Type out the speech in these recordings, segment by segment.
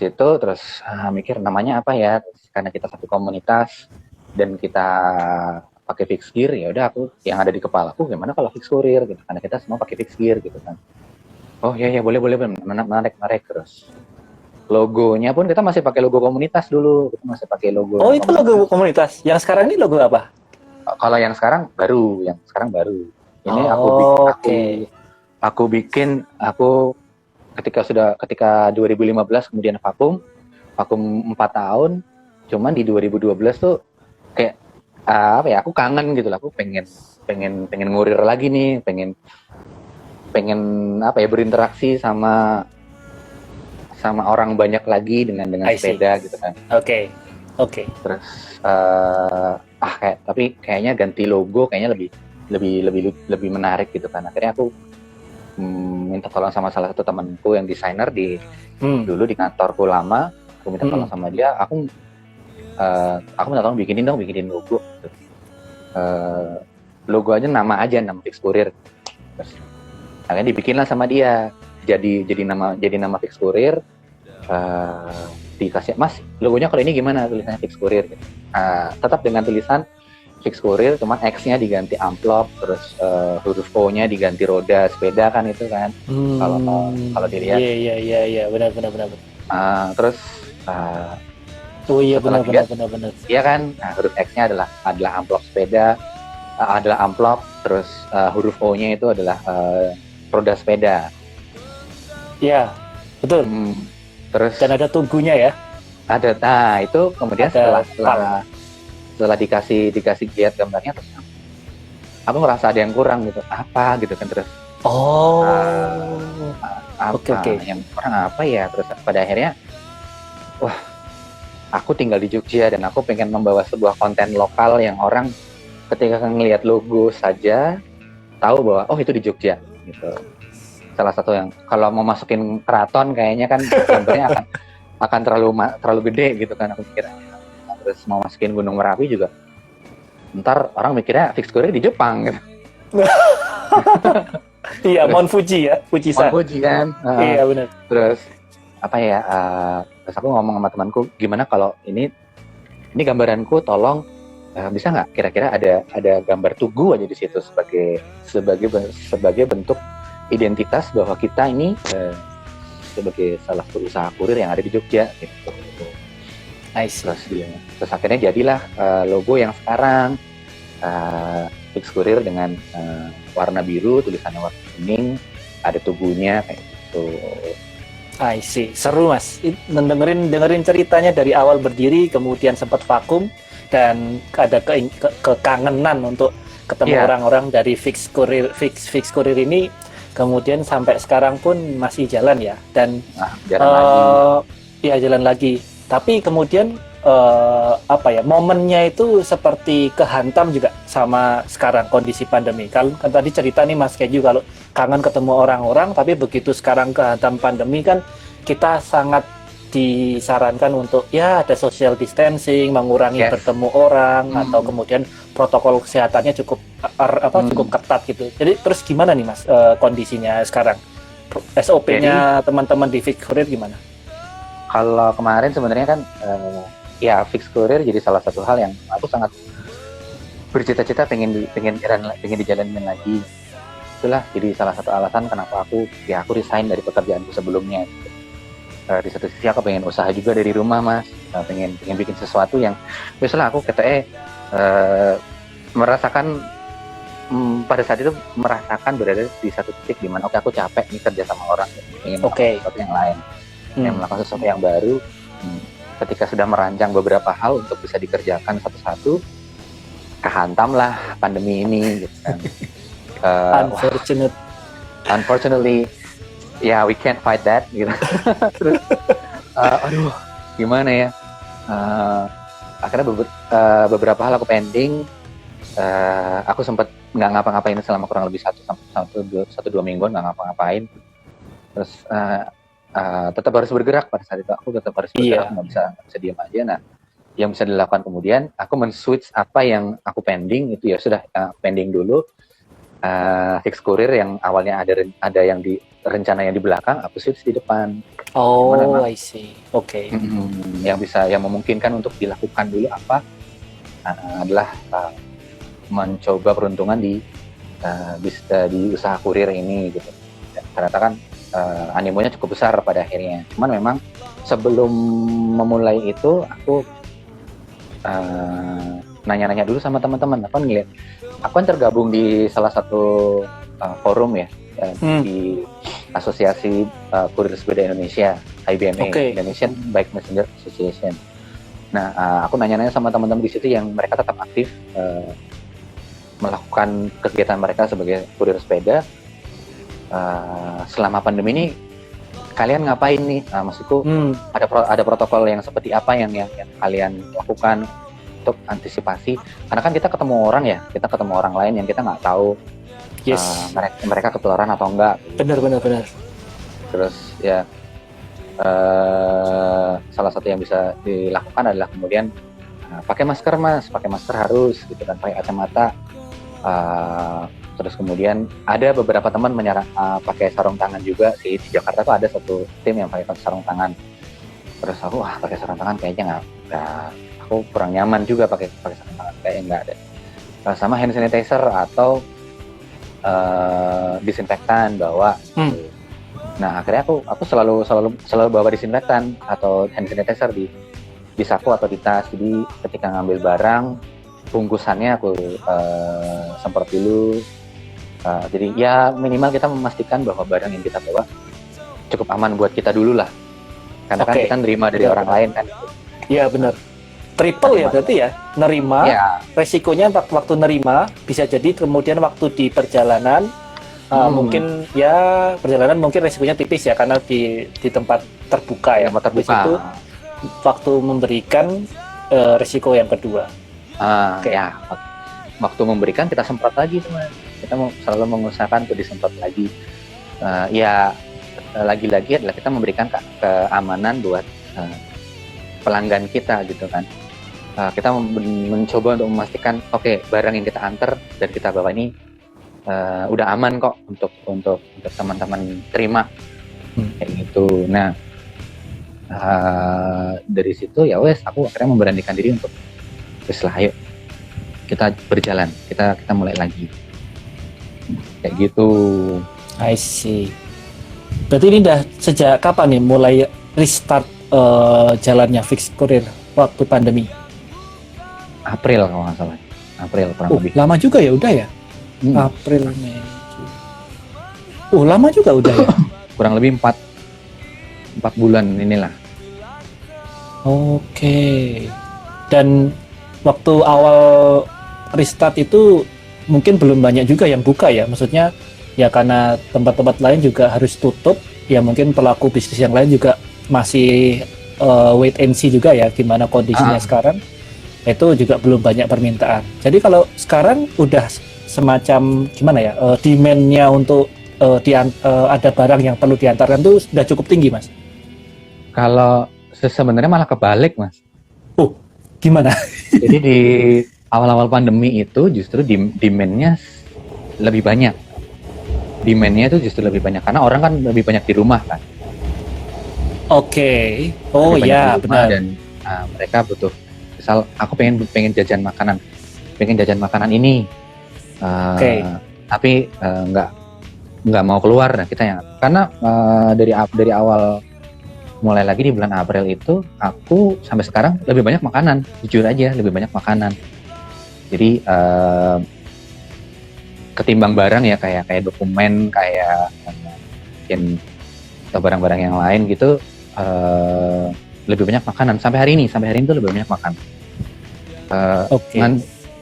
habis itu terus mikir namanya apa ya, terus karena kita satu komunitas dan kita pakai fixed gear, ya udah aku yang ada di kepala aku gimana kalau fixed courier gitu, karena kita semua pakai fixed gear gitu kan. Oh iya ya, boleh boleh, menarik menarik. Terus logonya pun kita masih pakai logo komunitas dulu, kita masih pakai logo Oh, itu logo komunitas. komunitas. Yang sekarang ini logo apa? Kalau yang sekarang baru. Ini Oh, oke. aku bikin aku ketika 2015 kemudian vakum 4 tahun. Cuman di 2012 tuh kayak apa ya, aku kangen gitu lah, aku pengen pengen pengen ngurir lagi nih, pengen pengen apa ya, berinteraksi sama sama orang banyak lagi dengan I see. sepeda gitu kan. Oke. Oke. Terus tapi kayaknya ganti logo kayaknya lebih lebih lebih lebih menarik gitu kan. Akhirnya aku minta tolong sama salah satu temanku yang desainer dulu di kantorku lama. Aku minta tolong sama dia, aku minta tolong bikinin logo gitu. Logo aja, nama Fix Courier. Terus akhirnya dibikinlah sama dia, jadi nama Fix Courier. Dikasih, Mas, logonya kalau ini gimana, tulisannya Fix Courier gitu. Tetap dengan tulisan Fix Courier, cuma X-nya diganti amplop, terus huruf O-nya diganti roda sepeda kan, itu kan. Kalau dilihat. Iya, benar. Terus Oh iya, setelah benar. dilihat, iya kan, huruf X-nya adalah amplop sepeda, adalah amplop, terus huruf O-nya itu adalah roda sepeda. Iya, betul. Terus Dan ada tugunya ya. ada, itu kemudian Ada setelah dikasih lihat gambarnya, terus aku ngerasa ada yang kurang gitu, apa gitu kan. Terus Oke. yang kurang apa ya, terus pada akhirnya wah, aku tinggal di Jogja dan aku pengen membawa sebuah konten lokal yang orang ketika ngelihat logo saja tahu bahwa oh itu di Jogja gitu. Salah satu yang kalau mau masukin keraton kayaknya kan gambarnya akan terlalu gede gitu kan, aku mikirnya. Terus mau masukin Gunung Merapi juga, ntar orang mikirnya Fix Courier di Jepang gitu. Iya, Mount Fuji ya, Fujisan. Mount Fuji kan. Iya, benar. Terus apa ya? Terus aku ngomong sama temanku, gimana kalau ini gambaranku tolong bisa nggak kira-kira ada gambar tugu aja di situ sebagai bentuk identitas bahwa kita ini sebagai salah satu usaha kurir yang ada di Jogja gitu. Terus akhirnya jadilah logo yang sekarang, Fix Courier dengan warna biru, tulisannya warna kuning, ada tugunya kayak gitu. I see. Seru, Mas. Dengerin ceritanya dari awal berdiri, kemudian sempat vakum, dan ada kekangenan untuk ketemu orang-orang dari Fix Courier ini, kemudian sampai sekarang pun masih jalan ya. Dan jalan lagi. Tapi kemudian momennya itu seperti kehantam juga sama sekarang kondisi pandemi. Kan tadi cerita nih Mas Keju kalau kangen ketemu orang-orang, tapi begitu sekarang kehantam pandemi kan kita sangat disarankan untuk ya ada social distancing, mengurangi bertemu orang, atau kemudian protokol kesehatannya cukup ketat gitu. Jadi terus gimana nih Mas kondisinya sekarang? SOP-nya teman-teman di Fix Courier gimana? Kalau kemarin sebenarnya kan Fix Courier jadi salah satu hal yang aku sangat bercita-cita pengen dijalanin lagi. Itulah jadi salah satu alasan kenapa aku resign dari pekerjaanku sebelumnya. Di satu sisi aku pengen usaha juga dari rumah, Mas. Pengen bikin sesuatu yang biasalah aku merasakan pada saat itu berada di satu titik di mana aku capek nih kerja sama orang, pengen melakukan sesuatu yang lain, pengen melakukan sesuatu yang baru. Ketika sudah merancang beberapa hal untuk bisa dikerjakan satu-satu, kehantamlah pandemi ini gitu kan. Unfortunately, we can't fight that gitu. Terus, gimana ya? Akhirnya beberapa hal aku pending. Aku sempat nggak ngapa-ngapain selama kurang lebih 1-2 mingguan, nggak ngapa-ngapain. Terus tetap harus bergerak pada saat itu. Aku tetap harus bergerak, nggak bisa diam aja. Nah, yang bisa dilakukan kemudian, aku men-switch apa yang aku pending itu ya sudah pending dulu. fix kurir yang awalnya ada yang di rencana yang di belakang, aku switch di depan. Oh, Cuman memang I see. Oke. yang memungkinkan untuk dilakukan dulu apa adalah mencoba peruntungan di usaha kurir ini gitu. Ternyata kan animonya cukup besar pada akhirnya. Cuman memang sebelum memulai itu aku nanya-nanya dulu sama teman-teman. Aku kan tergabung di salah satu forum ya, di Asosiasi Kurir Sepeda Indonesia, IBMA, Indonesian Bike Messenger Association. Nah, aku nanya-nanya sama teman-teman di situ yang mereka tetap aktif melakukan kegiatan mereka sebagai kurir sepeda. Selama pandemi ini kalian ngapain nih? Maksudku ada protokol yang seperti apa yang kalian lakukan untuk antisipasi? Karena kan kita ketemu orang lain yang kita nggak tahu mereka ketularan atau enggak. Benar. Terus ya salah satu yang bisa dilakukan adalah kemudian pakai masker harus gitu kan, pakai kacamata. Terus kemudian ada beberapa teman pakai sarung tangan juga sih. Di Jakarta tuh ada satu tim yang pakai sarung tangan. Terus aku pakai sarung tangan kayaknya nggak, aku kurang nyaman juga pakai sarung tangan, kayaknya nggak ada. Sama hand sanitizer atau disinfektan bawa. Nah akhirnya aku selalu bawa disinfektan atau hand sanitizer di saku atau di tas. Jadi ketika ngambil barang, bungkusannya aku semprot dulu. Jadi ya minimal kita memastikan bahwa barang yang kita bawa cukup aman buat kita dulu lah. Karena kan kita nerima dari orang lain kan. Iya benar. Triple ya berarti ya, nerima, resikonya waktu nerima, bisa jadi kemudian waktu di perjalanan, mungkin ya perjalanan mungkin resikonya tipis ya, karena di tempat terbuka ya. Habis itu waktu memberikan resiko yang kedua. Ya, waktu memberikan kita semprot lagi teman. Kita selalu mengusahakan untuk disemprot lagi. Lagi-lagi adalah kita memberikan keamanan buat pelanggan kita gitu kan. Kita mencoba untuk memastikan barang yang kita antar dan kita bawa ini udah aman kok untuk teman-teman terima kayak gitu. Nah dari situ ya aku akhirnya memberanikan diri untuk ayo kita berjalan, kita mulai lagi kayak gitu. I see. Berarti ini udah sejak kapan nih mulai restart jalannya Fix Kurir waktu pandemi? April kalau nggak salah. April kurang lebih. Lama juga ya udah ya? April, Mei. Lama juga udah ya? Kurang lebih 4 bulan inilah. Oke. Dan waktu awal restart itu mungkin belum banyak juga yang buka ya, maksudnya ya karena tempat-tempat lain juga harus tutup, ya mungkin pelaku bisnis yang lain juga masih wait and see juga ya gimana kondisinya sekarang, itu juga belum banyak permintaan. Jadi kalau sekarang udah semacam gimana ya, demand-nya untuk ada barang yang perlu diantarkan tuh sudah cukup tinggi Mas? Kalau sebenarnya malah kebalik Mas. Gimana? Jadi di awal-awal pandemi itu justru demand-nya lebih banyak. Demand-nya itu justru lebih banyak karena orang kan lebih banyak di rumah kan. Oke. Oh iya benar. Dan mereka butuh, misal aku pengen jajan makanan ini. Tapi nggak mau keluar. Nah kita yang karena dari awal mulai lagi di bulan April itu aku sampai sekarang lebih banyak makanan, jujur aja lebih banyak makanan. Jadi ketimbang barang ya kayak dokumen, kayak mungkin atau barang-barang yang lain gitu, lebih banyak makanan. Sampai hari ini itu lebih banyak makan.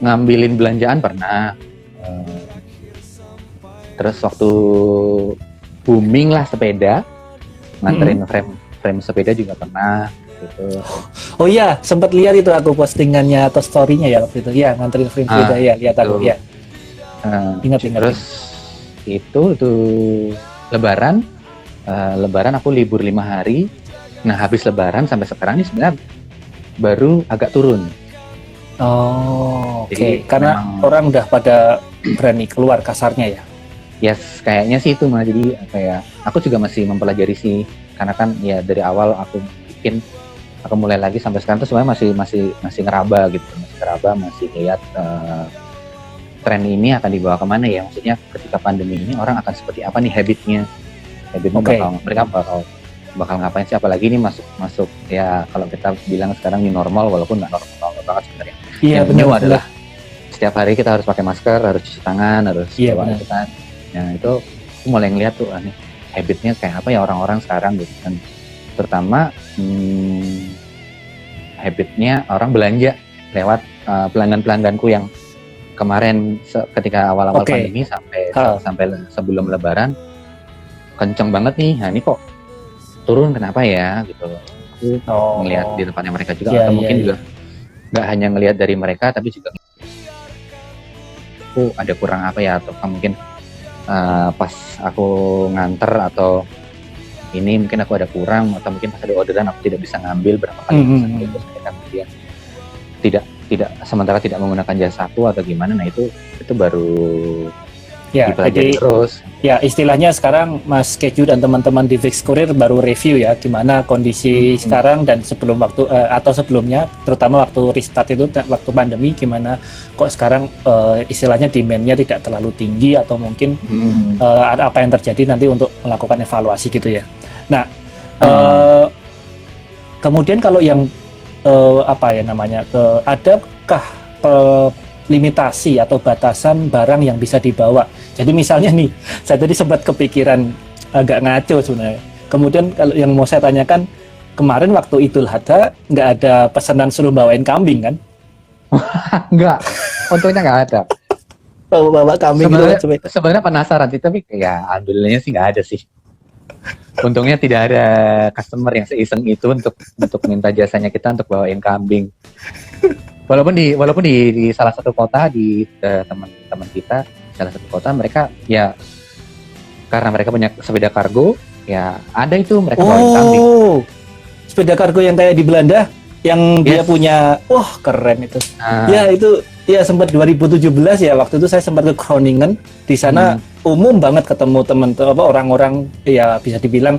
Ngambilin belanjaan pernah. Terus waktu booming lah sepeda, nganterin frame sepeda juga pernah gitu. Oh iya, sempat lihat itu aku postingannya atau story-nya ya waktu itu. Ya, nganterin frame sepeda ya, lihat aku ya. Ingat. Terus itu Lebaran aku libur 5 hari. Nah, habis Lebaran sampai sekarang ini sebenarnya baru agak turun. Oh, oke. Jadi Karena memang orang udah pada berani keluar kasarnya ya. yes, kayaknya sih itu mah. Jadi apa ya? Aku juga masih mempelajari sih, karena kan ya dari awal aku mulai lagi sampai sekarang tuh sebenarnya masih ngeraba gitu, masih lihat tren ini akan dibawa kemana ya. Maksudnya ketika pandemi ini orang akan seperti apa nih habitnya Oke. mereka bakal ngapain sih, apalagi ini masuk ya, kalau kita bilang sekarang new normal, walaupun nggak normal banget sebenarnya. Iya, Yang benar. new adalah setiap hari kita harus pakai masker, harus cuci tangan, harus Iya, bawa benar. itu kan. Nah itu aku mulai ngeliat tuh nih habitnya kayak apa ya orang-orang sekarang gitu kan. Terutama habitnya orang belanja lewat pelanggan-pelangganku yang kemarin ketika awal-awal Oke. pandemi sampai Ah. sebelum Lebaran kenceng banget nih. Nah ini kok turun, kenapa ya gitu. Aku Oh. ngelihat di depannya mereka juga, Iya, atau iya, mungkin iya. juga nggak hanya ngelihat dari mereka, tapi juga aku ada kurang apa ya, atau mungkin pas aku nganter atau ini mungkin aku ada kurang, atau mungkin pas ada orderan aku tidak bisa ngambil berapa kali pesan gitu, mereka kemudian tidak sementara tidak menggunakan jasa aku atau gimana. Nah itu baru Ya, dipelajari jadi terus. ya istilahnya sekarang Mas Keju dan teman-teman di Fix Courier baru review ya gimana kondisi sekarang dan sebelum waktu atau sebelumnya, terutama waktu restart itu waktu pandemi, gimana kok sekarang istilahnya demand-nya tidak terlalu tinggi, atau mungkin ada apa yang terjadi, nanti untuk melakukan evaluasi gitu ya. Nah, kemudian kalau yang apa ya namanya, adakah limitasi atau batasan barang yang bisa dibawa? Jadi misalnya nih, saya tadi sempat kepikiran agak ngaco sebenarnya. Kemudian kalau yang mau saya tanyakan, kemarin waktu Idul Adha nggak ada pesanan suruh bawain kambing kan? Enggak, untungnya nggak ada. Bawa kambing sebenarnya penasaran sih, tapi ya alhamdulillahnya sih nggak ada sih. Untungnya tidak ada customer yang seiseng itu untuk minta jasanya kita untuk bawain kambing. Walaupun di salah satu kota, di teman-teman kita salah satu kota, mereka ya karena mereka punya sepeda kargo, ya ada itu mereka bawain kambing. Sepeda kargo yang kayak di Belanda yang dia punya, wah keren itu. Ya itu ya sempat 2017 ya, waktu itu saya sempat ke Groningen. Di sana umum banget ketemu orang-orang ya bisa dibilang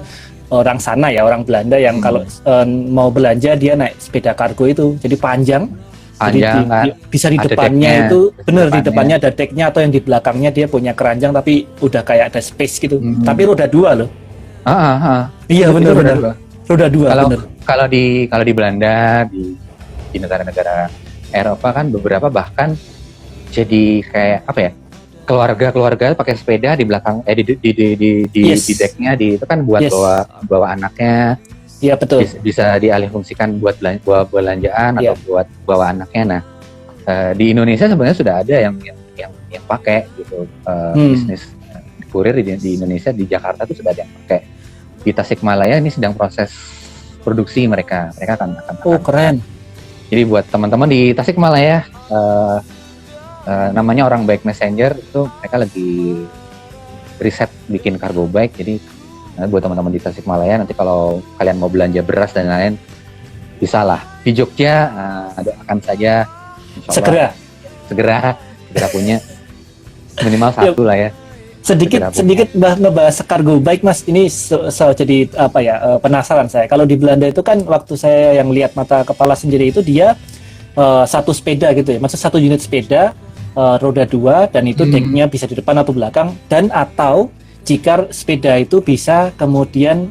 orang sana ya, orang Belanda yang kalau mau belanja dia naik sepeda kargo itu. Jadi panjang kan? Bisa di depannya itu bener, di depannya ada decknya, atau yang di belakangnya dia punya keranjang tapi udah kayak ada space gitu. Tapi roda 2 loh. Iya bener. Roda 2. Kalau di Belanda, di negara-negara Eropa kan beberapa bahkan jadi kayak apa ya, keluarga pakai sepeda di belakang di decknya, itu kan buat bawa anaknya. Iya betul. Bisa dialihfungsikan buat belanjaan atau buat bawa anaknya. Nah di Indonesia sebenarnya sudah ada yang pakai gitu, bisnis kurir di Indonesia, di Jakarta tuh sudah ada yang pakai. Di Tasikmalaya ini sedang proses produksi, mereka akan keren. Jadi buat teman-teman di Tasikmalaya, namanya Orang Baik Messenger, itu mereka lagi riset bikin cargo bike. Jadi buat teman-teman di Tasikmalaya, nanti kalau kalian mau belanja beras dan lain-lain, bisa lah di Jogja, doakan saja segera punya minimal satu lah ya. Sedikit ngebahas cargo bike Mas, ini jadi apa ya, penasaran saya. Kalau di Belanda itu kan waktu saya yang lihat mata kepala sendiri itu dia satu sepeda gitu ya, maksudnya satu unit sepeda roda 2, dan itu decknya bisa di depan atau belakang, dan atau jika sepeda itu bisa kemudian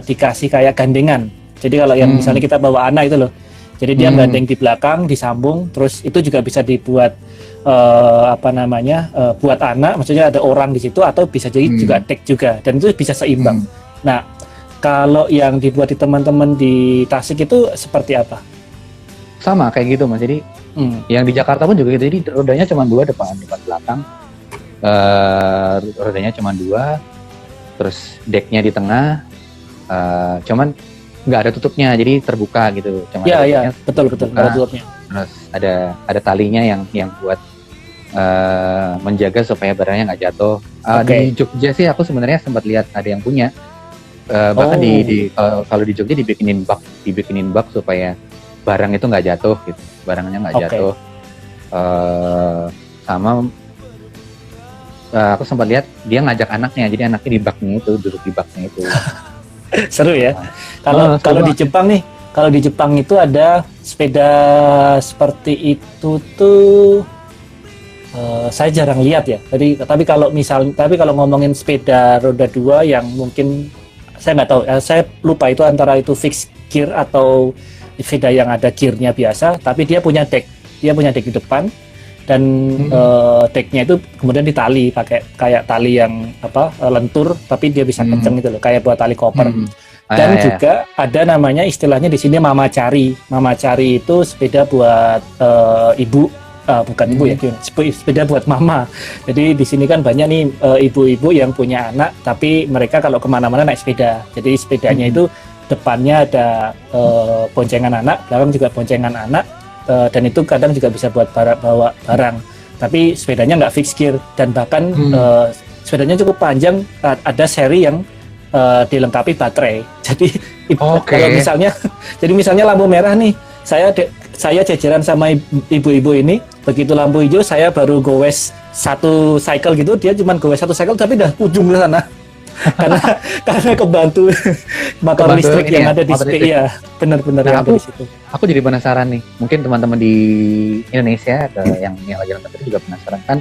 dikasih kayak gandengan. Jadi kalau yang misalnya kita bawa anak itu loh, jadi dia gandeng di belakang, disambung, terus itu juga bisa dibuat buat anak, maksudnya ada orang di situ, atau bisa jadi juga deck juga, dan itu bisa seimbang. Nah, kalau yang dibuat di teman-teman di Tasik itu seperti apa? Sama kayak gitu Mas. Jadi yang di Jakarta pun juga gitu. Jadi rodanya cuma 2, depan belakang. Rodanya cuma 2, terus decknya di tengah, cuman nggak ada tutupnya, jadi terbuka gitu. Iya betul ada tutupnya. Terus ada talinya yang buat menjaga supaya barangnya nggak jatuh. Di Jogja sih aku sebenarnya sempat lihat ada yang punya, bahkan kalau di Jogja dibikinin bak supaya barang itu nggak jatuh gitu, barangnya nggak jatuh. Sama aku sempat lihat dia ngajak anaknya, jadi anaknya di baknya itu, duduk di baknya itu. Seru ya. Kalau di Jepang nih, kalau di Jepang itu ada sepeda seperti itu tuh saya jarang lihat ya. Tapi kalau ngomongin sepeda roda 2 yang mungkin saya nggak tahu, saya lupa itu antara itu fixed gear atau sepeda yang ada gearnya biasa, tapi dia punya deck di depan dan decknya itu kemudian ditali pakai kayak tali yang lentur, tapi dia bisa kenceng gitu loh, kayak buat tali koper. Dan juga ada namanya istilahnya di sini mamachari. Mamachari itu sepeda buat ibu, bukan ibu ya, sepeda buat mama. Jadi di sini kan banyak nih ibu-ibu yang punya anak, tapi mereka kalau kemana-mana naik sepeda. Jadi sepedanya itu depannya ada boncengan anak, belakang juga boncengan anak, dan itu kadang juga bisa buat bawa barang. Tapi sepedanya nggak fixed gear, dan bahkan sepedanya cukup panjang, ada seri yang dilengkapi baterai. Jadi kalau misalnya lampu merah nih, saya jajaran sama ibu-ibu ini, begitu lampu hijau saya baru gowes satu cycle gitu, dia cuma gowes satu cycle tapi udah ujung ke sana. karena kebantu motor listrik yang ada di situ. Iya, benar-benar yang ada di situ. Aku jadi penasaran nih, mungkin teman-teman di Indonesia atau yang lagi nonton juga penasaran kan.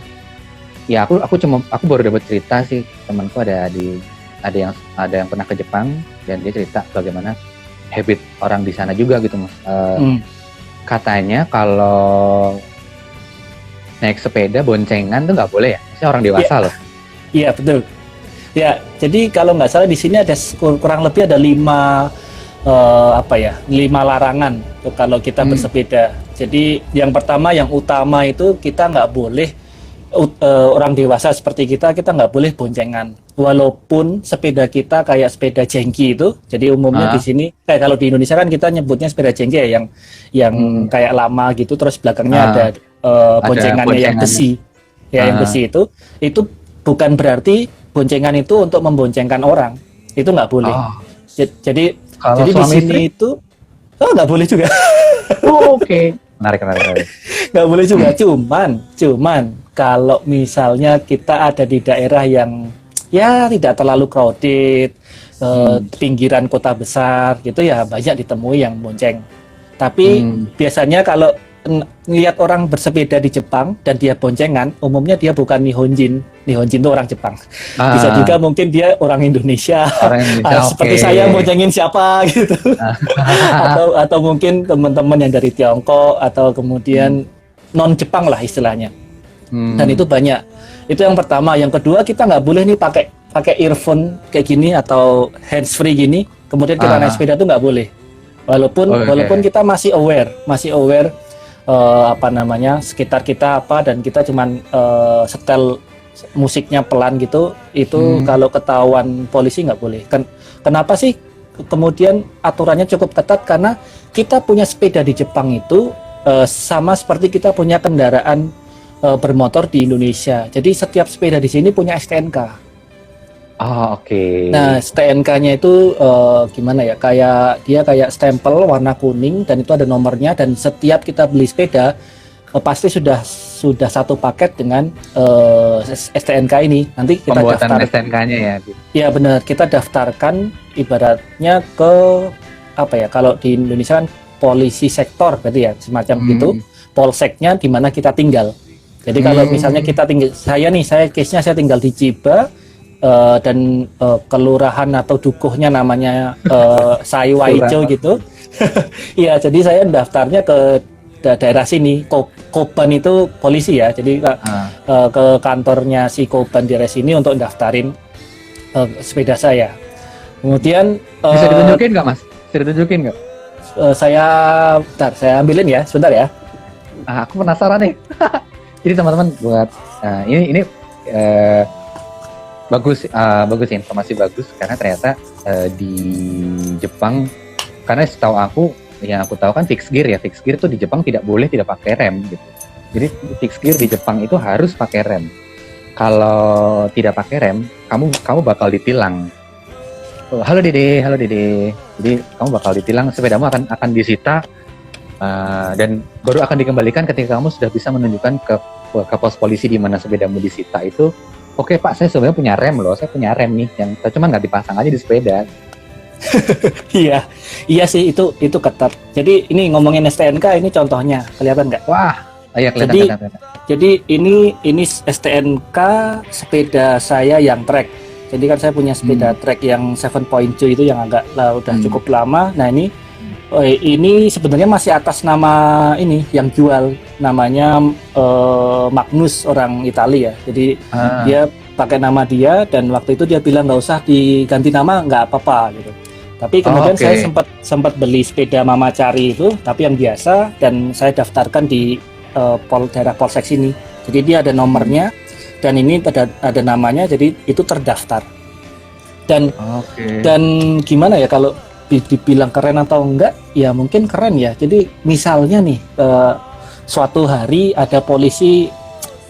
Ya aku baru dapat cerita sih, temanku ada yang pernah ke Jepang dan dia cerita bagaimana habit orang di sana juga gitu Mas. Katanya kalau naik sepeda boncengan tuh nggak boleh ya, maksudnya orang dewasa loh. Iya betul. Ya, jadi kalau nggak salah di sini ada kurang lebih ada 5 larangan tuh kalau kita bersepeda. Jadi yang pertama, yang utama itu kita nggak boleh orang dewasa seperti kita nggak boleh boncengan. Walaupun sepeda kita kayak sepeda jengki itu, jadi umumnya di sini kayak kalau di Indonesia kan kita nyebutnya sepeda jengki ya, yang kayak lama gitu, terus belakangnya ada boncengannya yang besi. Ya, yang besi itu bukan berarti boncengan itu untuk memboncengkan orang, itu nggak boleh. Jadi di sini itu nggak boleh juga. Oke. Menarik. Nggak boleh juga. Cuman kalau misalnya kita ada di daerah yang ya tidak terlalu crowded, pinggiran kota besar gitu ya, banyak ditemui yang bonceng. Tapi biasanya kalau lihat orang bersepeda di Jepang dan dia boncengan, umumnya dia bukan Nihonjin itu orang Jepang. Bisa juga mungkin dia orang Indonesia. Seperti saya boncengin siapa gitu. atau mungkin teman-teman yang dari Tiongkok atau kemudian non Jepang lah istilahnya. Dan itu banyak. Itu yang pertama. Yang kedua, kita nggak boleh nih pakai earphone kayak gini atau hands free gini. Kemudian kita naik sepeda tuh nggak boleh. Walaupun kita masih aware sekitar kita dan kita cuman setel musiknya pelan gitu, itu kalau ketahuan polisi nggak boleh. Kenapa sih kemudian aturannya cukup ketat? Karena kita punya sepeda di Jepang itu sama seperti kita punya kendaraan bermotor di Indonesia. Jadi setiap sepeda di sini punya STNK. Nah, STNK-nya itu gimana ya? Kayak stempel warna kuning dan itu ada nomornya, dan setiap kita beli sepeda pasti sudah satu paket dengan STNK ini. Nanti kita pembuatan STNK-nya ya. Iya benar, kita daftarkan ibaratnya ke kalau di Indonesia kan polisi sektor berarti ya, semacam gitu. Polseknya di mana kita tinggal. Jadi kalau misalnya kita tinggal, case-nya saya tinggal di Chiba, dan kelurahan atau dukuhnya namanya Saiwaicho gitu. Iya, jadi saya daftarnya ke daerah sini. Koban itu polisi ya, jadi ke kantornya si Koban di daerah sini untuk daftarin sepeda saya. Kemudian bisa ditunjukin nggak Mas? Saya ambilin ya, sebentar ya. Aku penasaran nih. Jadi teman-teman buat ini bagus informasi bagus, karena ternyata di Jepang, karena setahu aku kan fixed gear tuh di Jepang tidak pakai rem gitu. Jadi fixed gear di Jepang itu harus pakai rem. Kalau tidak pakai rem, kamu bakal ditilang. Halo Dede. Jadi kamu bakal ditilang, sepedamu akan disita Dan baru akan dikembalikan ketika kamu sudah bisa menunjukkan ke pos polisi di mana sepedamu disita itu. Oke Pak, saya sebenarnya punya rem loh, saya punya rem nih, yang cuma nggak dipasang aja di sepeda. Iya, iya sih itu ketat. Jadi ini ngomongin STNK ini contohnya, kelihatan nggak? Wah, iya kelihatan, Jadi kelihatan. jadi ini STNK sepeda saya yang trek. Jadi kan saya punya sepeda trek yang 7.2 itu yang agak udah cukup lama. Nah ini sebenarnya masih atas nama ini yang jual, namanya Magnus, orang Italia ya. Jadi dia pakai nama dia, dan waktu itu dia bilang nggak usah diganti nama, nggak apa-apa gitu. Tapi kemudian saya sempat beli sepeda Mama Cari itu, tapi yang biasa, dan saya daftarkan di daerah Polsek sini. Jadi dia ada nomornya dan ini ada namanya, jadi itu terdaftar. Dan gimana ya kalau dibilang keren atau enggak, ya mungkin keren ya. Jadi misalnya nih suatu hari ada polisi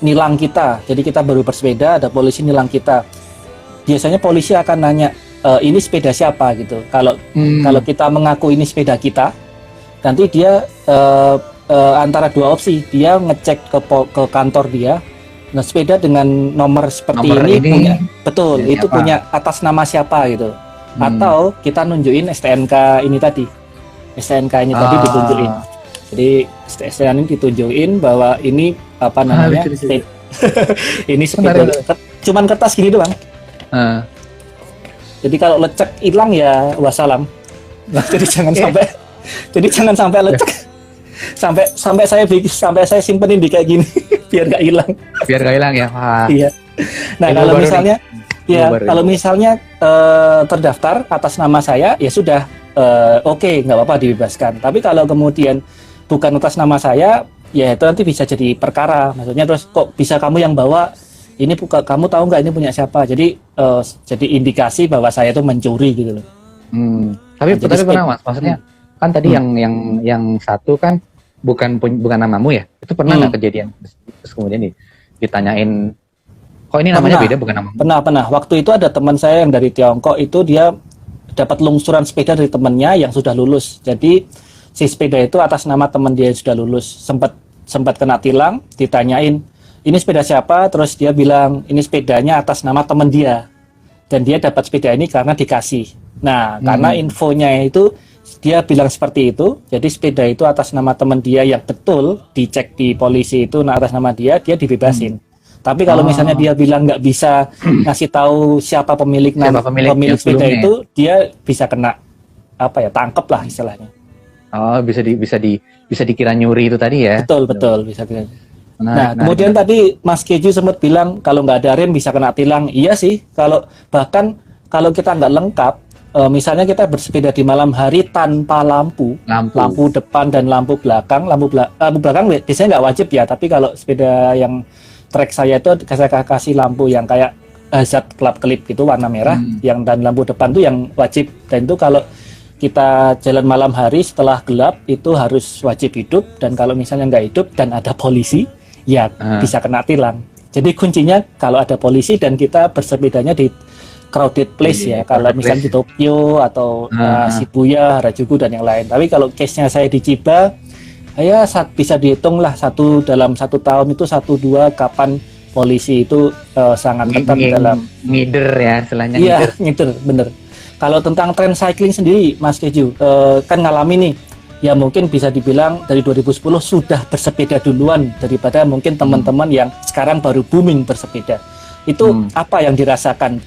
nilang kita, jadi kita baru bersepeda, ada polisi nilang kita, biasanya polisi akan nanya ini sepeda siapa gitu. Kalau kita mengaku ini sepeda kita, nanti dia antara dua opsi, dia ngecek ke kantor dia, nah sepeda dengan nomor seperti ini punya, betul ya, itu punya atas nama siapa gitu. Atau kita nunjukin STNK ini tadi ditunjukin. Jadi STNK ini ditunjukin bahwa ini apa namanya, ini sepeda cuman kertas gini doang. Jadi kalau lecek hilang ya wassalam. Jadi jangan sampai lecek. Sampai saya simpenin di kayak gini biar nggak hilang ya. Wah. Iya. Nah kalau misalnya terdaftar atas nama saya, ya sudah, oke, nggak apa-apa, dibebaskan. Tapi kalau kemudian bukan atas nama saya, ya itu nanti bisa jadi perkara. Maksudnya terus kok bisa kamu yang bawa ini, kamu tahu nggak ini punya siapa? Jadi jadi indikasi bahwa saya itu mencuri gitu loh. Tapi pernah Mas, maksudnya kan tadi yang satu kan bukan namamu ya, itu pernah nggak kejadian terus kemudian ditanyain kok ini namanya beda, bukan namamu? Pernah. Waktu itu ada teman saya yang dari Tiongkok, itu dia dapat lungsuran sepeda dari temannya yang sudah lulus. Jadi si sepeda itu atas nama teman dia yang sudah lulus, sempat kena tilang, ditanyain ini sepeda siapa, terus dia bilang ini sepedanya atas nama teman dia, dan dia dapat sepeda ini karena dikasih. Nah karena infonya itu dia bilang seperti itu, jadi sepeda itu atas nama teman dia yang betul dicek di polisi itu atas nama dia dibebasin. Tapi kalau misalnya dia bilang nggak bisa ngasih tahu siapa pemilik sepeda itu, dia bisa kena tangkep lah istilahnya. Bisa dikira nyuri itu tadi ya. Betul bisa kira. Nah kemudian tadi Mas Keju sempat bilang kalau nggak ada rem bisa kena tilang. Iya sih, bahkan kalau kita nggak lengkap, misalnya kita bersepeda di malam hari tanpa lampu depan dan lampu belakang biasanya nggak wajib ya, tapi kalau sepeda yang trek saya itu saya kasih lampu yang kayak hazard kelap-kelip gitu warna merah, yang dan lampu depan tuh yang wajib, dan itu kalau kita jalan malam hari setelah gelap itu harus wajib hidup, dan kalau misalnya nggak hidup dan ada polisi ya bisa kena tilang. Jadi kuncinya kalau ada polisi dan kita bersepedanya di crowded place ya, kalau misalnya di Tokyo atau Shibuya, Harajuku dan yang lain. Tapi kalau case-nya saya di Chiba, ya bisa dihitung lah dalam satu tahun itu 1-2 kapan polisi itu sangat ketat dalam ngider ya, istilahnya. Iya, ngider, bener. Kalau tentang tren cycling sendiri, Mas Keju, kan ngalami nih, ya mungkin bisa dibilang dari 2010 sudah bersepeda duluan daripada mungkin teman-teman yang sekarang baru booming bersepeda. Itu apa yang dirasakan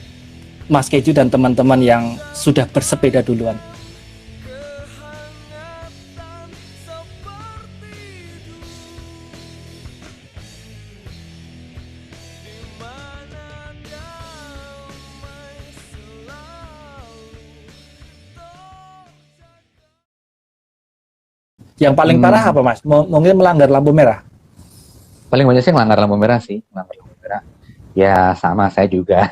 Mas Keju dan teman-teman yang sudah bersepeda duluan? Yang paling parah apa Mas? Mungkin melanggar lampu merah? Paling banyak sih melanggar lampu merah sih. Ya sama, saya juga.